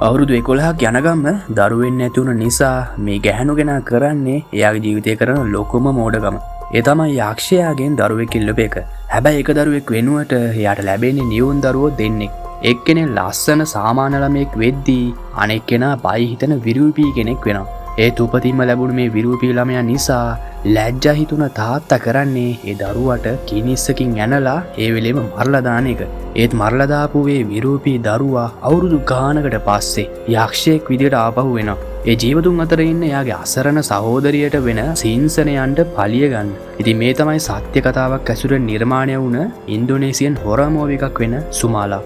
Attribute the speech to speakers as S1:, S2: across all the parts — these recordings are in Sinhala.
S1: අවුරුදු 11ක් යනගම්ම දරුවෙන් නැති වුණ නිසා මේ ගැහැණු කෙනා කරන්නේ එයාගේ ජීවිතේ කරන ලොකුම මෝඩකම. ඒ තමයි යක්ෂයාගෙන් දරුවෙක් ඉල්ලපු එක. හැබැයි එක දරුවෙක් වෙනුවට එයාට ලැබෙන්නේ නියුන් දරුවෝ දෙන්නෙක්. එක්කෙනෙක් ලස්සන සාමාන්‍ය ළමෙක් වෙද්දී අනෙක් කෙනා බයි හිතන විරූපී කෙනෙක් වෙනවා. ඒ උපතින්ම ලැබුණ මේ විරූපී ළමයා නිසා ලැජ්ජා හිතුණ තාත්තා කරන්නේ ඒ දරුවට කිනිස්සකින් ඇනලා ඒ වෙලෙම මරලා දාන එක. ඒත් මරලා දාපු ඒ විරූපී දරුවා අවුරුදු ගානකට පස්සේ යක්ෂයෙක් විදියට ආපහු වෙනවා. ඒ ජීවතුන් අතර ඉන්න එයාගේ අසරණ සහෝදරියට වෙන සිංසනයන්ට පලිය ගන්න. ඉතින් මේ තමයි සත්‍ය කතාවක් ඇසුරෙන් නිර්මාණය වුණ ඉන්දෝනේසියන් හොරර් මූවි එකක් වෙන සුමාලා.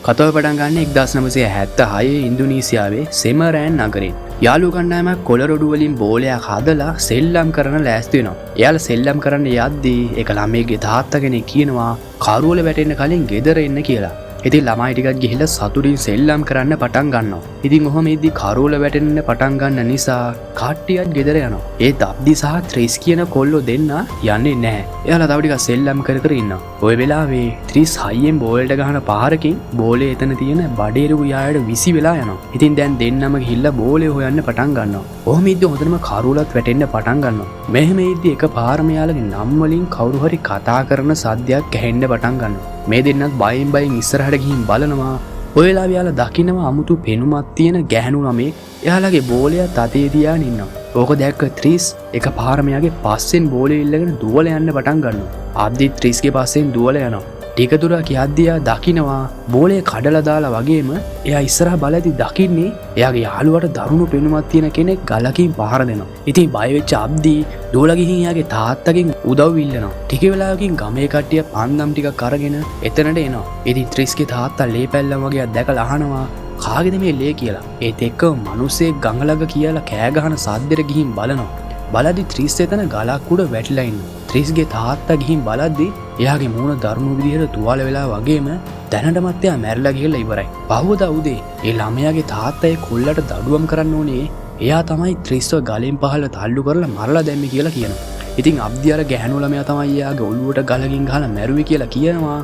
S1: කතාව පටන් ගන්න 1976 ඉන්දුනීසියාවේ සෙමරෑන් නගරෙන්. යාළු කණ්ඩායමක් කොළරොඩු වලින් බෝලයක් හදලා සෙල්ලම් කරන ලෑස්ති වෙනවා. එයාලා සෙල්ලම් කරන්න යද්දී එක ළමයිගේ තාත්තා කෙනෙක් කියනවා කරුවල වැටෙන්න කලින් ගෙදර එන්න කියලා. ඉතින් ළමයි ටිකක් ගිහිල්ලා සතුටින් සෙල්ලම් කරන්න පටන් ගන්නවා. ඉතින් ඔහොම ඉද්දි කරුවල වැටෙන්න පටන් ගන්න නිසා කට්ටියත් ගෙදර යනවා. ඒත් අබ්දි සහ ත්‍රිස් කියන කොල්ලෝ දෙන්න යන්නේ නැහැ. එයාලා තව ටිකක් සෙල්ලම් කර කර ඉන්නවා. ওই වෙලාවේ ත්‍රිස් හයියෙන් බෝලට ගහන පාරකින් බෝලේ එතන තියෙන බඩේරු යායට විසි වෙලා යනවා. ඉතින් දැන් දෙන්නම ගිහිල්ලා බෝලේ හොයන්න පටන් ගන්නවා. ඔහොම ඉද්දි හොඳටම කරුවලත් වැටෙන්න පටන් ගන්නවා. මෙහෙම ඉද්දි එක පාරම යාලගේ නම් වලින් කවුරු හරි කතා කරන සද්දයක් ඇහෙන්න පටන් ගන්නවා. මේ දෙන්නත් බයෙන් ඉස්සරහට ගිහින් බලනවා. ඔය වෙලාවේ යාලා දකින්නවා අමුතු පෙනුමක් තියෙන ගැහණු ළමෙක් එයාලගේ බෝලයත් අතේ තියාගෙන ඉන්නවා. ඕක දැක්ක ත්‍රිස් එක පාරම යාගේ පස්සෙන් බෝලේ ඉල්ලගෙන දුවල යන්න පටන් ගන්නවා. අබ්දි ත්‍රිස්ගේ පස්සෙන් දුවල යනවා. ටික දුරක් යද්දී එයා දකින්නවා බෝලේ කඩලා දාලා වගේම එයා ඉස්සරහ බලද්දි දකින්නේ එයාගේ යාළුවාට දරුණු පෙනුමක් තියෙන කෙනෙක් ගලකින් පහර දෙනවා. ඉතින් බය වෙච්ච අබ්දි දුවලා ගිහින් එයාගේ තාත්තගෙන් උදව් ඉල්ලනවා. ටික වෙලාවකින් ගමේ කට්ටිය පන්දම් ටිකක් අරගෙන එතනට එනවා. ඉතින් ත්‍රිස්ගේ තාත්තා ලේ පැල්ලම් වගේ දැකලා අහනවා කාගේද මේ ලේ කියලා. ඒත් එක්කම මිනිස්සෙක් ගඟලග කියලා කෑ ගහන සද්දෙට ගිහින් බලනවා. බලද්දි ත්‍රිස් එතන ගලක් උඩ වැටිලා ඉන්නවා. ත්‍රිස්ගේ තාත්තා ගිහින් බලද්දි එයාගේ මූණ දරුණු විදිහට තුවාල වෙලා වගේම දැනටමත් එයා මැරිලා ගිහලා ඉවරයි. පහවදා උදේ ඒ ළමයාගේ තාත්තා ඒ කොල්ලට දඩුවම් කරන්න ඕනේ. එයා තමයි ත්‍රිස්ව ගලෙන් පහළ තල්ලු කරලා මරලා දැම්මේ කියලා කියනවා. ඉතින් අබ්දි අර ගැහණු ළමයා තමයි එයාගේ ඔළුවට ගලකින් ගහලා මැරුවේ කියලා කියනවා.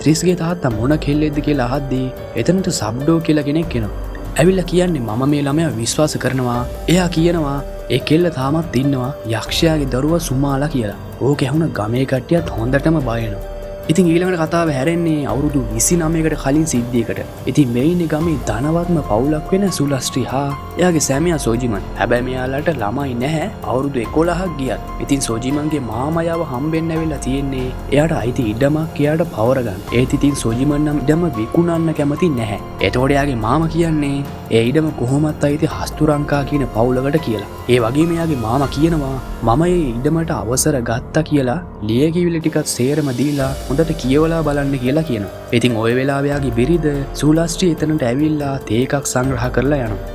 S1: ත්‍රිස්ගේ තාත්තා මොන කෙල්ලෙක්ද කියලා අහද්දී එතනට සබ්ඩෝ කියලා කෙනෙක් එනවා. ඇවිල්ලා කියන්නේ මම මේ ළමයා විශ්වාස කරනවා. එයා කියනවා ඒ කෙල්ල තාමත් ඉන්නවා යක්ෂයාගේ දරුවා සුමාලා කියලා. ඕක ඇහුණ ගමේ කට්ටියත් හොඳටම බය වෙනවා. ඉතින් ඊළඟට කතාව හැරෙන්නේ අවුරුදු 29කට කලින් සිද්ධියකට. ඉතින් මේ ඉන්නේ ගමේ ධනවත්ම පවුලක් වෙන සුලස්ට්‍රි හා එයාගේ සැමියා සෝජිමන්. හැබැයි මෙයාලට ළමයි නැහැ අවුරුදු 11ක් ගියත්. ඉතින් සෝජිමන්ගේ මාමයාව හම්බෙන්න ඇවිල්ලා තියෙන්නේ එයාට අයිති ඉඩමක් එයාට පවර ගන්න. ඒත් ඉතින් සෝජිමන් නම් ඉඩම විකුණන්න කැමති නැහැ. එතකොට එයාගේ මාමා කියන්නේ ඒ ඉඩම කොහොමත් අයිති හස්තුරංකා කියන පවුලකට කියලා. ඒ වගේම එයාගේ මාමා කියනවා මම මේ ඉඩමට අවසර ගත්තා කියලා ලියකියවිලි ටිකක් සේරම දීලා හොඳට කියවලා බලන්න කියලා කියනවා. ඉතින් ওই වෙලාවේ යාගේ බිරිඳ සුලස්ටි එතනට ඇවිල්ලා තේ එකක් සංග්‍රහ කරලා යනවා.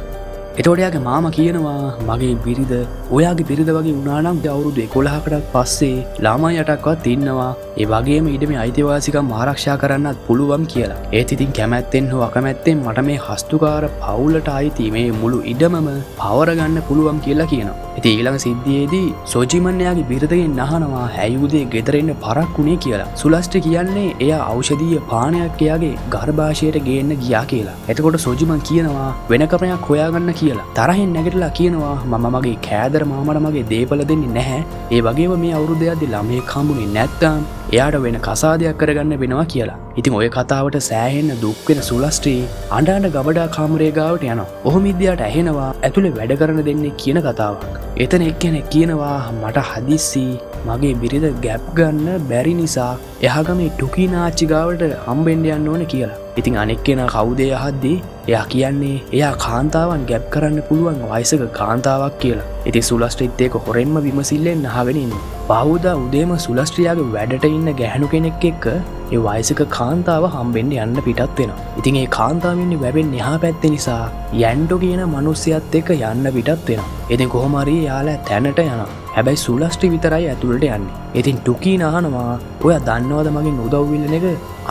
S1: එතකොට යාගේ මාමා කියනවා මගේ බිරිඳ ඔයාගේ බිරිඳ වගේ වුණා නම් අවුරුදු 11කට පස්සේ ළමයි 8ක්වත් ඉන්නවා. ඒ වගේම ඊඩමේ අයිතිවාසිකම් ආරක්ෂා කරන්නත් පුළුවන් කියලා. ඒත් ඉතින් කැමැත්තෙන් හෝ අකමැත්තෙන් මට මේ හස්තුකාර පවුලට අයිති මේ මුළු ඉඩමම පවර ගන්න පුළුවන් කියලා කියනවා. ඉතින් ඊළඟ සිද්ධියේදී සෝජිමන් එයාගේ බිරිඳගෙන් අහනවා ඇයි උදේ ගෙදර එන්න පරක්කුනේ කියලා. සුලස්ටි කියන්නේ එයා ඖෂධීය පානයක් එයාගේ ගර්භාෂයට ගේන්න ගියා කියලා. එතකොට සෝජිමන් කියනවා වෙන ක්‍රමයක් හොයාගන්න කියලා. තරහින් නැගිටලා කියනවා මම මගේ කෑදර මාමට මගේ දේපල දෙන්නේ නැහැ. ඒ වගේම මේ අවුරුද්දේදී ළමයෙක් හම්බුනේ නැත්තම් එයාට වෙන කසාදයක් කරගන්න වෙනවා කියලා. ඉතින් ඔය කතාවට සෑහෙන්න දුක් වෙන සුලස්ටි අඬන ගබඩා කාමරේ ගාවට යනවා. ඔහොම ඉදියාට ඇහෙනවා ඇතුලේ වැඩ කරන දෙන්නේ කියන කතාවක්. එතන එක්කෙනෙක් කියනවා මට හදිස්සි මගේ බිරිඳ ගැප් ගන්න බැරි නිසා එහා ගමේ ටුකී නාච්චි ගාවට හම්බෙන්න යන්න ඕනේ කියලා. ඉතින් අනෙක් කෙනා කවුද අහද්දී එයා කියන්නේ එයා කාන්තාවන් ගැප් කරන්න පුළුවන් වයසක කාන්තාවක් කියලා. ඉතින් සුලස්ට්‍රිත් ඒක හොරෙන්ම විමසිල්ලෙන් අහගෙන ඉන්නවා. බාහුදා උදේම සුලස්ට්‍රියාගේ වැඩට ඉන්න ගැහණු කෙනෙක් එක්ක ඒ වයසක කාන්තාව හම්බෙන්න යන්න පිටත් වෙනවා. ඉතින් ඒ කාන්තාව ඉන්නේ වැවෙන් එහා පැත්තේ නිසා යන්ඩෝ කියන මිනිහයත් එක්ක යන්න පිටත් වෙනවා. ඉතින් කොහොම හරි යාලා තැනට යනවා. හැබැයි සුලස්ට්‍රි විතරයි ඇතුළට යන්නේ. ඉතින් ටුකී අහනවා ඔයා දන්නවද මගෙන් උදව් ඉල්ලන එක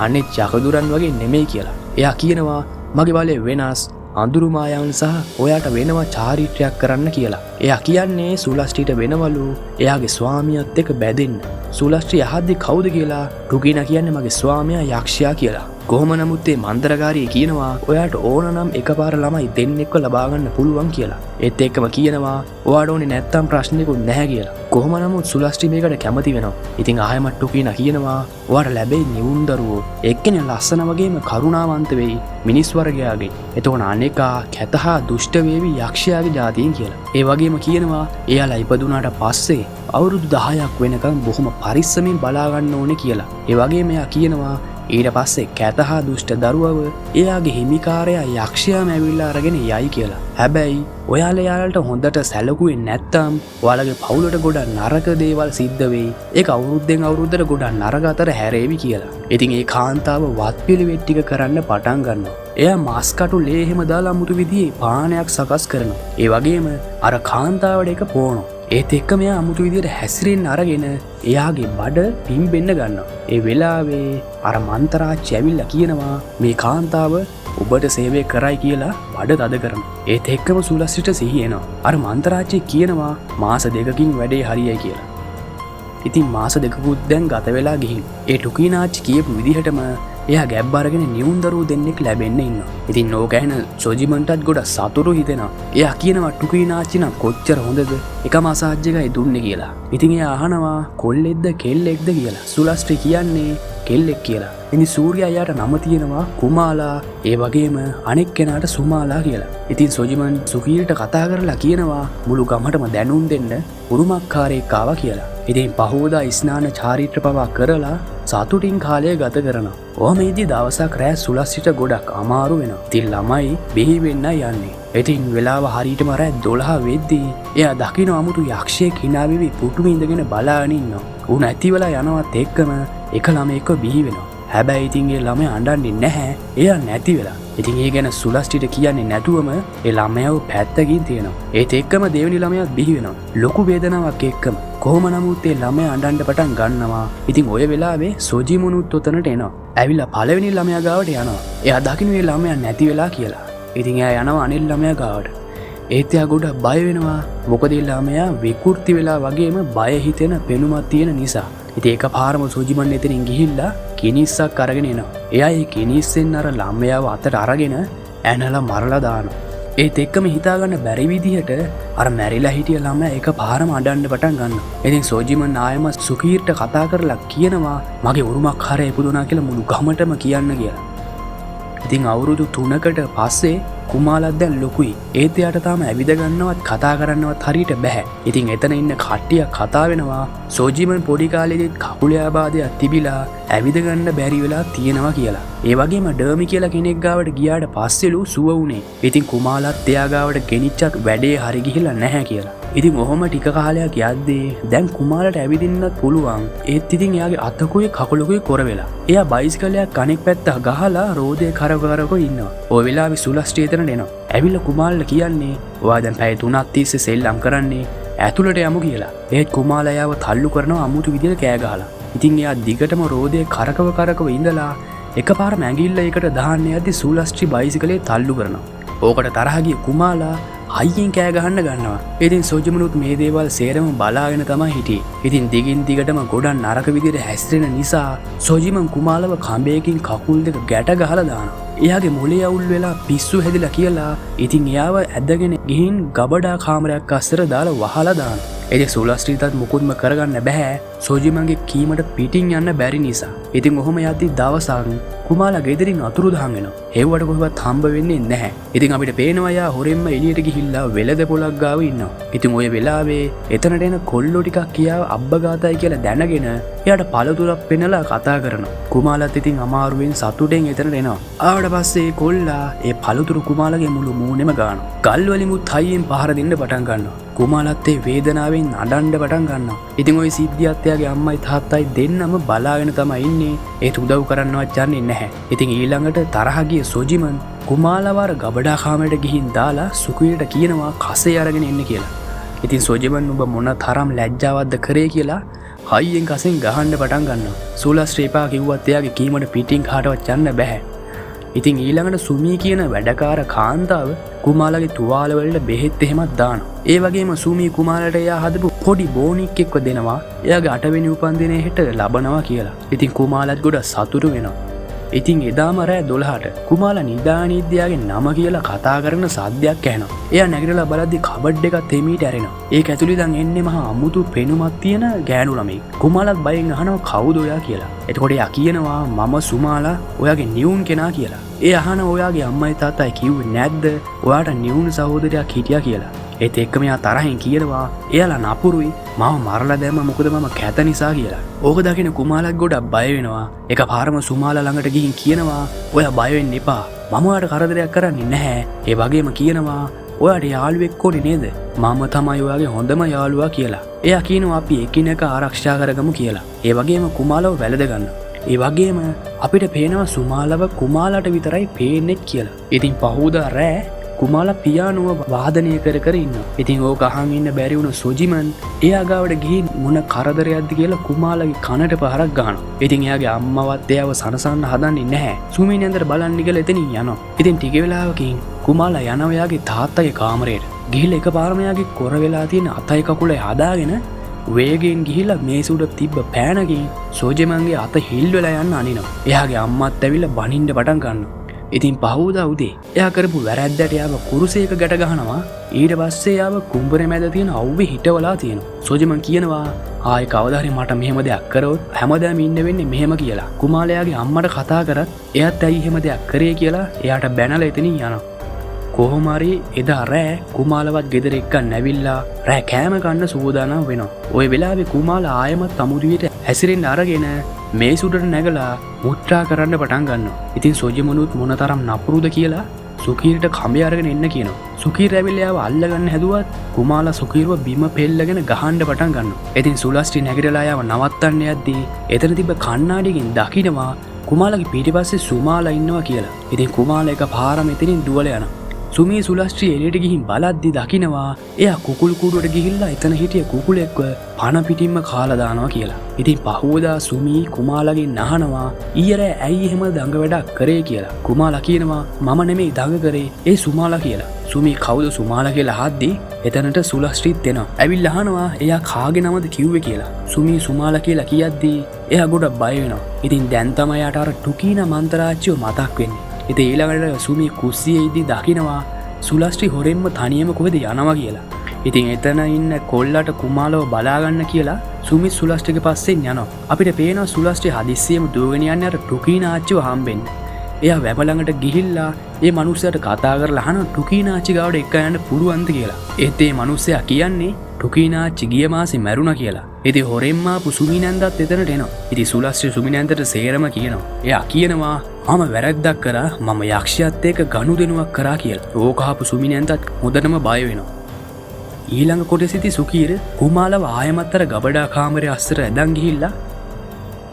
S1: අනෙක් යකදුරන් වගේ නෙමෙයි කියලා. එයා කියනවා මගේ බලය වෙනස් අඳුරු මායාවන් සහ ඔයාට වෙනවා චාරිත්‍රයක් කරන්න කියලා. එයා කියන්නේ සුලස්ට්‍රිට වෙනවලු එයාගේ ස්වාමියාත් එක්ක බැඳෙන්න. සුලස්ට්‍රි අහද්දි කවුද කියලා ටුකීනා කියන්නේ මගේ ස්වාමියා යක්ෂයා කියලා. කොහොම නමුත් ඒ මන්ත්‍රකාරී කියනවා ඔයාට ඕන නම් එකපාර ළමයි දෙන්නෙක්ව ලබා ගන්න පුළුවන් කියලා. ඒත් එක්කම කියනවා ඔයාට ඕනේ නැත්තම් ප්‍රශ්නෙකුත් නැහැ කියලා. කොහොම නමුත් සුලස්ටි මේකට කැමති වෙනවා. ඉතින් ආයෙමත් ටුකීනා කියනවා ඔයාට ලැබෙයි නිවුන් දරුවෝ. එක්කෙනේ ලස්සන වගේම කරුණාවන්ත වෙයි මිනිස් වර්ගයාගේ. එතකොට අනේකා කැතහා දුෂ්ට වේවි යක්ෂයාගේ ජාතියෙන් කියලා. ඒ වගේම කියනවා එයාලා ඉපදුනාට පස්සේ අවුරුදු 10ක් වෙනකම් බොහොම පරිස්සමින් බලා ගන්න ඕනේ කියලා. ඒ වගේම එයා කියනවා ඊට පස්සේ කැතහා දුෂ්ට දරුවව එයාගේ හිමිකාරයා යක්ෂයාම ඇවිල්ලා අරගෙන යයි කියලා. හැබැයි ඔයාලා යාලට හොඳට සැලකුවේ නැත්තම් ඔයාලගේ පවුලට ගොඩක් නරක දේවල් සිද්ධ වෙයි. ඒක අවුරුද්දෙන් අවුරුද්දට ගොඩක් නරක අතර හැරේවි කියලා. ඉතින් ඒ කාන්තාව වත්පිළිවෙත් ටික කරන්න පටන් ගන්නවා. එයා මාස් කටු ලේ එහෙම දාලා අමුතු විදිහේ පානයක් සකස් කරනවා. ඒ වගේම අර කාන්තාවට එක පොවනවා. ඒත් එක්ක මෙයා අමුතු විදියට හැසිරෙන්න අරගෙන එයාගේ බඩ පිම්බෙන්න ගන්නවා. ඒ වෙලාවේ අර මන්තරාච්චි ඇවිල්ලා කියනවා මේ කාන්තාව ඔබට සේවය කරයි කියලා බඩ තද කරනවා. ඒත් එක්කම සුලස්සිට සිහි එනවා. අර මන්තරාච්චි කියනවා මාස 2කින් වැඩේ හරියයි කියලා. ඉතින් මාස 2කුත් දැන් ගත වෙලා ගිහින් ඒ ටුකීනාච්චි කියපු විදිහටම එයා ගැබ් අරගෙන නිවුන් දරුවෝ දෙන්නෙක් ලැබෙන්න ඉන්නවා. ඉතින් ඕක ඇහෙන සොජිමන්ටත් ගොඩක් සතුටු හිතෙනවා. එයා කියනවා ටුකීනාච්චි නම් කොච්චර හොඳද එක මසාජ් එකයි දුන්නේ කියලා. ඉතින් එයා අහනවා කොල්ලෙක්ද කෙල්ලෙක්ද කියලා. සුලස්ටි කියන්නේ කෙල්ලෙක් කියලා. ඉතින් සූර්යා එයාට නම තියෙනවා කුමාලා. ඒ වගේම අනෙක් කෙනාට සුමාලා කියලා. ඉතින් සොජිමන් සුකීල්ට කතා කරලා කියනවා මුළු ගමටම දැනුම් දෙන්න උරුමක්කාරයෙක් ආවා කියලා. ඉතින් පහෝදා ස්නාන චාරිත්‍ර පවා කරලා සතුටින් කාලය ගත කරනවා. ඔහමේදී දවසක් රෑ සුලස්සිට ගොඩක් අමාරු වෙනවා. ඉතින් ළමයි බිහි වෙන්න යන්නේ. ඉතින් වෙලාව හරියටම රෑ 12 වෙද්දී එයා දකින්න අමුතු යක්ෂයෙක් hina වෙවි පුටුමේ ඉඳගෙන බලාගෙන ඉන්නවා. ඌ නැති වෙලා යනවත් එක්කම එක ළමයෙක්ව බිහි වෙනවා. හැබැයි ඉතින් ඒ ළමයා අඬන්නේ නැහැ. එයා නැති වෙලා. ඉතින් ඒ ගැන සුලස්ටිට කියන්නේ නැතුවම ඒ ළමයාව පැත්තකින් තියනවා. ඒත් එක්කම දෙවෙනි ළමයාත් බිහි වෙනවා. ලොකු වේදනාවක් එක්කම. කොහොම නමුත් ඒ ළමයා අඬන්න පටන් ගන්නවා. ඉතින් ඔය වෙලාවේ සොජිමුනුත් උතනට එනවා. ඇවිල්ලා පළවෙනි ළමයා ගාවට යනවා. එයා දකින්න මේ ළමයා නැති වෙලා කියලා. ඉතින් එයා යනවා අනිත් ළමයා ගාවට. ඒත් එයා ගොඩක් බය වෙනවා. මොකද ඒ ළමයා විකෘති වෙලා වගේම බය හිතෙන පෙනුමක් තියෙන නිසා. ඉතින් එකපාරම සොජිමන් එතනින් ගිහිල්ලා කිනිස්සක් අරගෙන එනවා. එයා ඒ කිනිස්සෙන් අර ළමයාව අතට අරගෙන ඇනලා මරලා දානවා. ඒත් එක්කම හිතාගන්න බැරි විදිහට අර මැරිලා හිටිය ළමයා එකපාරම අඬන්න පටන් ගන්නවා. ඉතින් සොජිමන් ආයම සුකීර්ට කතා කරලා කියනවා මගේ උරුමකාරයා ඉපදුනා කියලා මුළු ගමටම කියන්න කියලා. ඉතින් අවුරුදු 3කට පස්සේ කුමාලත් දැන් ලොකුයි. ඒත් එයාට තාම ඇවිද ගන්නවත් කතා කරන්නවත් හරියට බෑ. ඉතින් එතන ඉන්න කට්ටිය කතා වෙනවා සොජිමන් පොඩි කාලේදී කකුලේ ආබාධයක් තිබිලා ඇවිද ගන්න බැරි වෙලා තියෙනවා කියලා. ඒ වගේම ඩර්මි කියලා කෙනෙක් ගාවට ගියාට පස්සෙලු සුව වුණේ. ඉතින් කුමාලත් එයා ගාවට ගෙනිච්චත් වැඩේ හරි ගිහිල්ලා නැහැ කියලා. ඉතින් ඔහොම ටික කාලයක් යද්දී දැන් කුමාලට ඇවිදින්නත් පුළුවන්. ඒත් ඉතින් එයාගේ අතකුයි කකුලකුයි කොර වෙලා. එයා බයිසිකලයක් අනෙක් පැත්ත ගහලා රෝදේ කරකරක ඉන්නවා. ওই වෙලාවේ සුලස්ටි එතනට එනවා. ඇවිල්ලා කුමාලට කියන්නේ ඔයා දැන් පැය 3ක් තිස්සේ සෙල්ලම් කරන්නේ ඇතුළට යමු කියලා. ඒත් කුමාලා එයාව තල්ලු කරනවා අමුතු විදිහට කෑ ගහලා. ඉතින් එයා දිගටම රෝදේ කරකව ඉඳලා එකපාරම ඇඟිල්ල එකට දාන්න යද්දි සුලස්ටි බයිසිකලේ තල්ලු කරනවා. ඕකට තරහ ගිය කුමාලා අයියෙන් කෑ ගහන්න ගන්නවා. ඉතින් සොජිමනුත් මේ දේවල් සේරම බලාගෙන තමයි හිටියේ. ඉතින් දිගින් දිගටම ගොඩක් නරක විදිහට හැසිරෙන නිසා සොජිමන් කුමාලව කඹයකින් කකුල් දෙක ගැට ගහලා දානවා. එයාගේ මොලේ අවුල් වෙලා පිස්සු හැදිලා කියලා ඉතින් එයාව ඇදගෙන ගිහින් ගබඩා කාමරයක් අස්සර දාලා වහලා දානවා. ඉතින් සුලස්ට්‍රීටත් මුකුත්ම කරගන්න බෑ සොජිමන්ගේ කීමට පිටින් යන්න බැරි නිසා. ඉතින් ඔහොම යද්දි දවසක් කුමාලා ගෙදරින් අතුරුදහන් වෙනවා. හෙව්වට කොහෙවත් හම්බ වෙන්නේ නැහැ. ඉතින් අපිට පේනවා යා හොරෙන්ම එළියට ගිහිල්ලා වෙලද පොලක් ගාව ඉන්නවා. ඉතින් ওই වෙලාවේ එතනට එන කොල්ලෝ ටිකක් කියාව අබ්බගාතයි කියලා දැනගෙන එයාට පළතුරක් පෙන්නලා කතා කරනවා. කුමාලත් ඉතින් අමාරුවෙන් සතුටෙන් එතනට එනවා. ආවට පස්සේ කොල්ලා ඒ පළතුරු කුමාලගේ මුළු මූණෙම ගන්නවා. ගල් වලිමුත් හයියෙන් පහර දෙන්න පටන් ගන්නවා. කුමාලත් ඒ වේදනාවෙන් අඬන්න පටන් ගන්නවා. ඉතින් ওই සිද්ධියත් එයාගේ අම්මයි තාත්තයි දෙන්නම බලාගෙන තමයි ඉන්නේ. ඒත් උදව් කරන්නවත් යන්නේ නැහැ. ඉතින් ඊළඟට තරහ ගිය සොජිමන් කුමාලවර ගබඩා කාමරයට ගිහින් දාලා සුකීට කියනවා කසේ අරගෙන එන්න කියලා. ඉතින් සොජිමන් ඔබ මොන තරම් ලැජ්ජාවක්ද කරේ කියලා හයියෙන් කසෙන් ගහන්න පටන් ගන්නවා. සුලස්ට්‍රීපා කිව්වත් එයාගේ කීමට පිටින් කාටවත් යන්න බෑ. ඉතින් ඊළඟට සුමී කියන වැඩකාර කාන්තාව කුමාලගේ තුවාල වලට බෙහෙත් එහෙමත් දානවා. ඒ වගේම සුමී කුමාලට එයා හදපු පොඩි බෝනික් එක්ව දෙනවා. එයාගේ 8 වෙනි උපන්දිනයේ හෙට ලබනවා කියලා. ඉතින් කුමාලත් ගොඩ සතුටු වෙනවා. ඉතින් එදාම රෑ 12ට කුමාලා නිදානීද්‍යයාගේ නම කියලා කතා කරන සද්දයක් ඇහෙනවා. එයා නැගිටලා බලද්දි කබඩ් එකක් තෙමීට ඇරෙනවා. ඒක ඇතුළේ දැන් එන්නේ මහා අමුතු පෙනුමක් තියෙන ගෑනු ළමෙක්. කුමාලාත් බයෙන් අහනවා කවුද ඔයා කියලා. එතකොට එයා කියනවා මම සුමාලා ඔයාගේ නියුන් කෙනා කියලා. ඒ අහන ඔයාගේ අම්මයි තාත්තයි කිව්වේ නැද්ද ඔයාට නියුන් සහෝදරයෙක් හිටියා කියලා. ඒත් එක්කම එයා තරහින් කියනවා එයාලා නපුරුයි මාව මරලා දැම්ම මොකද මම කැත නිසා කියලා. ඕක දකින කුමාලත් ගොඩක් බය වෙනවා. එකපාරම සුමාලා ළඟට ගිහින් කියනවා ඔයා බය වෙන්න එපා. මම ඔයාට කරදරයක් කරන්නේ නැහැ. ඒ වගේම කියනවා ඔයාට යාළුවෙක් ඕනේ නේද? මම තමයි ඔයාගේ හොඳම යාළුවා කියලා. එයා කියනවා අපි එකිනෙක ආරක්ෂා කරගමු කියලා. ඒ වගේම කුමාලව වැළඳ ගන්නවා. ඒ වගේම අපිට පේනවා සුමාලව කුමාලට විතරයි පේන්නේ කියලා. ඉතින් පහුවදා රෑ කුමාලා පියානුව වාදනය කර කර ඉන්නවා. ඉතින් ඕක අහන් ඉන්න බැරි වුණ සොජිමන් එයා ගාවට ගිහින් මොන කරදරයක්ද කියලා කුමාලාගේ කනට පහරක් ගහනවා. ඉතින් එයාගේ අම්මවත් එයාව සනසන්න හදන්නේ නැහැ. සුමින් ඇඳට බලන්න කියලා එතනින් යනවා. ඉතින් ටික වෙලාවකින් කුමාලා යනවා එයාගේ තාත්තගේ කාමරයට. ගිහිල්ලා එකපාරම එයාගේ කොර වෙලා තියෙන අතයි කකුලයි හදාගෙන වේගෙන් ගිහිල්ලා මේස උඩ තිබ්බ පෑනකින් සොජිමන්ගේ අත හිල් වෙලා යන්න අනිනවා. එයාගේ අම්මත් ඇවිල්ලා බනින්න පටන් ගන්නවා. ඉතින් පහුවදා උදේ එයා කරපු වැරැද්දට යාව කුරුසයක ගැට ගහනවා. ඊට පස්සේ යාව කුඹරේ මැද තියෙන අවුවේ හිටවලා තියෙනවා. සොජිමන් කියනවා ආයේ කවදා හරි මට මෙහෙම දෙයක් කරොත් හැමදාම ඉන්න වෙන්නේ මෙහෙම කියලා. කුමාලයාගේ අම්මට කතා කරත් එයාත් ඇයි එහෙම දෙයක් කරේ කියලා එයාට බැනලා එතනින් යනවා. කොහොම හරි එදා රෑ කුමාලවත් ගෙදර එක්කන් නැවිල්ලා රෑ කෑම කන්න සූදානම් වෙනවා. ওই වෙලාවේ කුමාලා ආයමත් අමුඩියට හැසිරෙන්න අරගෙන මේ සුඩට නැගලා මුත්‍රා කරන්න පටන් ගන්නවා. ඉතින් සොජිමනුත් මොනතරම් නපුරුද කියලා සුකීරට කඹය අරගෙන එන්න කියනවා. සුකීර ඇවිල්ලා ආව අල්ලගන්න හැදුවත් කුමාලා සුකීරව බිම පෙල්ලගෙන ගහන්න පටන් ගන්නවා. ඉතින් සුලස්ටි නැගිටලා ආව නවත්තන්න යද්දී එතන තිබ්බ කණ්ණාඩියකින් දකින්නවා කුමාලාගේ පිටිපස්සේ සුමාලා ඉන්නවා කියලා. ඉතින් කුමාලා එක පාරම එතනින් දුවලා යනවා. සුමී සුලස්ට්‍රී එළියට ගිහින් බලද්දි දකින්නවා එයා කුකුල් කූඩුවට ගිහිල්ලා එතන හිටිය කුකුලෙක්ව පණ පිටින්ම කාලා දානවා කියලා. ඉතින් පහුවදා සුමී කුමාලාගෙන් අහනවා ඊයරෑ ඇයි එහෙම දඟ වැඩක් කරේ කියලා. කුමාලා කියනවා මම නෙමෙයි දඟ කරේ ඒ සුමාලා කියලා. සුමී කවුද සුමාලා කියලා අහද්දි එතනට සුලස්ට්‍රීත් එනවා. ඇවිල්ලා අහනවා එයා කාගේ නමද කිව්වේ කියලා. සුමී සුමාලා කියලා කියද්දි එයා ගොඩක් බය වෙනවා. ඉතින් දැන් තමයි යාට අර ටුකීන මන්තරාච්චිව මතක් වෙන්නේ. ඉතින් ඊළඟට සුමී කුස්සියේ ඉදි දකින්නවා සුලස්ටි හොරෙන්ම තනියම කොහෙද යනවා කියලා. ඉතින් එතන ඉන්න කොල්ලට කුමාලව බලාගන්න කියලා සුමි සුලස්ටිගේ පස්සෙන් යනවා. අපිට පේනවා සුලස්ටි හදිස්සියෙම දුවගෙන යන්නේ අර ටුකීන ආච්චිව හම්බෙන්න. එයා වැව ළඟට ගිහිල්ලා ඒ මනුස්සයාට කතා කරලා අහන ටුකීන ආච්චි ගාවට එක්ක යන්න පුළුවන්ද කියලා. ඒත් ඒ මනුස්සයා කියන්නේ ටුකීන ආච්චි ගිය මාසේ මැරුණා කියලා. ඉතින් හොරෙන්ම ආපු සුමිනන්දත් එතනට එනවා. ඉතින් සුලස්ටි සුමිනන්දට සේරම කියනවා. එයා කියනවා මම වැරැද්දක් කරා මම යක්ෂයාත් එක්ක ගනුදෙනුවක් කරා කියලා. ඕක අහපු සුමිනන්දත් හොඳටම බය වෙනවා. ඊළඟ කොටසේදී සුකීර කුමාලව ආයමත් අර ගබඩා කාමරයේ අස්සට ඇදන් ගිහිල්ලා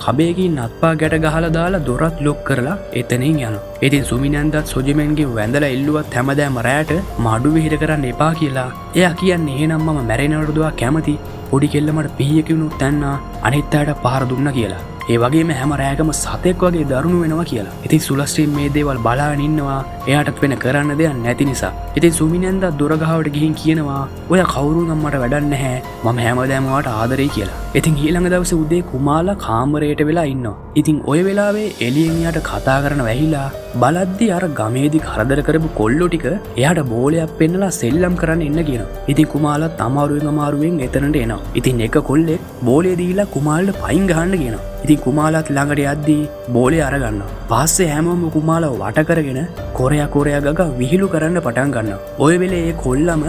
S1: කබේකින් නත්පා ගැට ගහලා දාලා දොරත් ලොක් කරලා එතනින් යනවා. ඉතින් සුමිනන්දත් සොජිමෙන්ගේ වැඳලා එල්ලුවත් හැමදාම රැට මඩු විහිර කරන්න එපා කියලා. එයා කියන්නේ එහෙනම් මම මැරෙනවට දුවා කැමති. පොඩි කෙල්ල මට පිහිය කිව්නුත් තැන්න අනිත් අයට පහර දුන්නා කියලා. ඒ වගේම හැම රෑකම සතෙක් වගේ දරුණු වෙනවා කියලා. ඉතින් සුලස්ට්‍රීන් මේ දේවල් බලාගෙන ඉන්නවා. එයාටත් වෙන කරන්න දෙයක් නැති නිසා. ඉතින් සුමිනන්ද දොර ගහවට ගිහින් කියනවා ඔයා කවුරුන් මට වැඩක් නැහැ. මම හැමදාම ඔයාට ආදරෙයි කියලා. ඉතින් ඊළඟ දවසේ උදේ කුමාලා කාමරයට වෙලා ඉන්නවා. ඉතින් ওই වෙලාවේ එළියෙන් යාට කතා කරන වැහිලා බලද්දි අර ගමේදී කරදර කරපු කොල්ලෝ ටික එයාට බෝලයක් පෙන්නලා සෙල්ලම් කරන්න එන්න කියනවා. ඉතින් කුමාලත් අමාරුවෙන් එතනට එනවා. ඉතින් එක කොල්ලෙක් බෝලේ දීලා කුමාලට පයින් ගහන්න කියනවා. ඉතින් කුමාලත් ළඟට යද්දී බෝලේ අරගන්නවා. පස්සේ හැමෝම කුමාලව වට කරගෙන කොරයා ගග විහිළු කරන්න පටන් ගන්නවා. ওই වෙලේ ඒ කොල්ලම